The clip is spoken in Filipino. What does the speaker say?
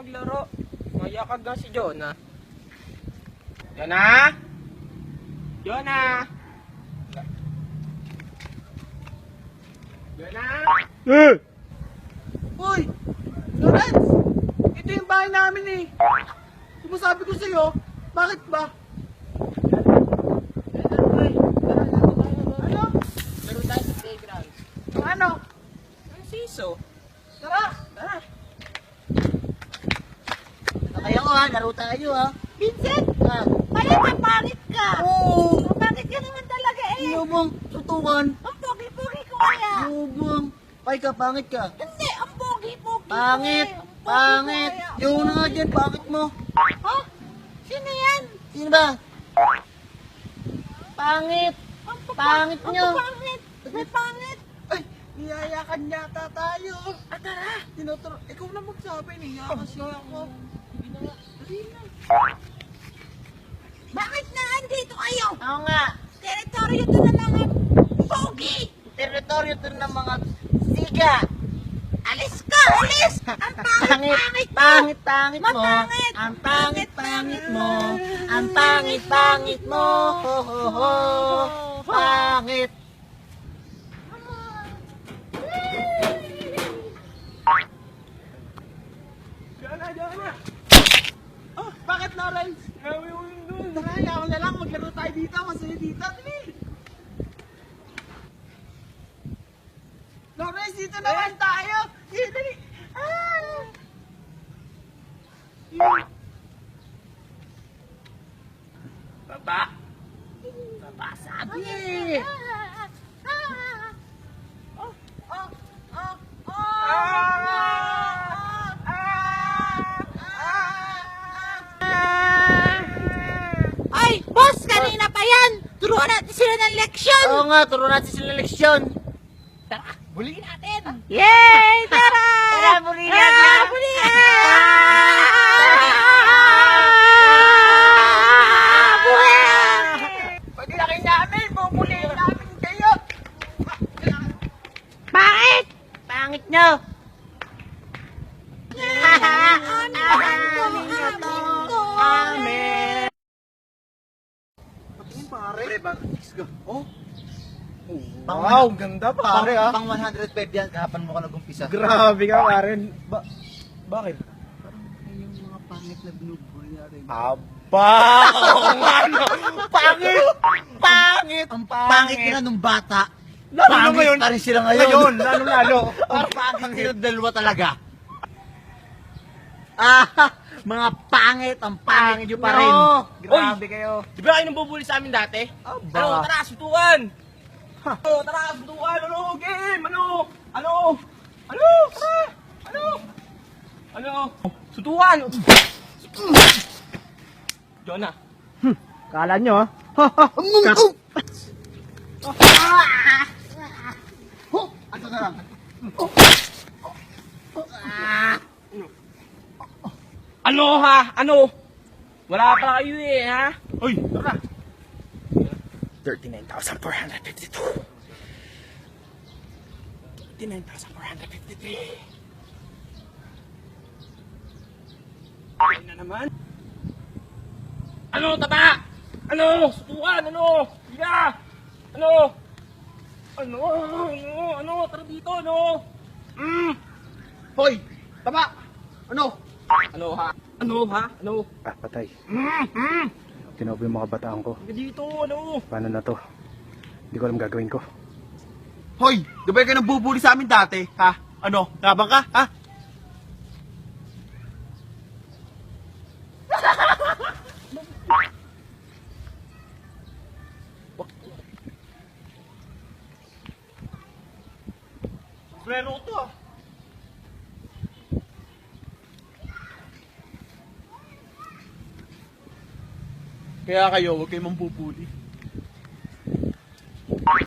maglaro. Mayakag nga si Jonah. Jonah? Jonah? Jonah? Uy! Lawrence! Ito yung bahay namin eh. Kung sabi ko sa'yo, bakit ba? Ano? Laro tayo sa playground. Ano? Ang siso. Tara! Tara. Kaya ko ha, laro tayo ha. Vincent! Ah, Kaya ka, pangit ka! Oo! Pangit ka naman talaga eh! Ano bang tutukan? Ang pogi-pogi ko kaya! Ano bang? Pay ka, pangit ka. Hindi, ang pogi-pogi ko Pangit! eh. Ang pogi Pangit! ko kaya. Yung na nga dyan, pangit mo. Ha? Sino yan? Sino ba? Pangit! Pangit nyo! Ang pangit! May pangit! Ay! Niyayakan yata tayo. Tara! Tinuturo. Ikaw na magsabi, niya kasi ako. Dali na. Bakit na andito kayo? Oo nga. Teritoryo to na mga pogi! Teritoryo to ng mga siga. Alis ka! Alis! Ang pangit-pangit mo! Pangit mo. Mapangit! Ang pangit mo. Ang pangit mo. Ho, ho, ho. Pangit. Jonah! Oh, bakit Lawrence? Nawi mo yun dun. Tara, ayaw na lang. Maglaro tayo dito. Masaya dito. Dali. Lawrence, dito naman tayo. Dali, dali. Ah! Baba. Baba, sabi. Ay! Boss! Kanina pa yan! Turuan natin sila ng leksyon! Oo nga, turo natin sila leksyon. Tara! Buliin natin! Yay! Tara! Tara, buli natin! Paglaki namin, bubulihin namin kayo. Bakit? Pangit nyo! Amen! Patingin pare. Oh, Wow, ganda pare ah. Pang 105 yan, kapan mo ka nag-umpisa. Grabe ka pare. Bakit? Yung mga pangit na binubuhay natin. Aba! Oo nga no. Pangit! Pangit! Ang pangit nila nung bata. Lalo na Pangit ngayon. pa rin sila ngayon. Ngayon, lalo. Ang pangit nila dalawa talaga. Mga pangit, ang pangit nyo pa rin. Grabe kayo. Di ba kayo nang bubuli sa amin dati? Aba. Ano, tara, sutukan! Ano, tara, sutukan! Ano, game! Ano? Tara! Ano? Sutukan! Jonah! Kala nyo ah. Ano na lang? Ano ha? Ano? Wala pa kayo eh, ha? Uy, tara. 39,452. 39,453. Ay na naman. Ano, taba? Ano? Sutukan, ano? Higa! Ano? Ano? Tara dito, ano? Hoy, tama! Ano? Ano ha? Ano? Patay. Tinawag yung mga bataan ko. Higa dito, ano? Paano na to? Hindi ko alam gagawin ko. Hoy, di ba kayo nabubuli sa amin dati? Ha? Ano? Labang ka? Ha? Sombrero to ah. Kaya kayo, huwag kayong mambubuli.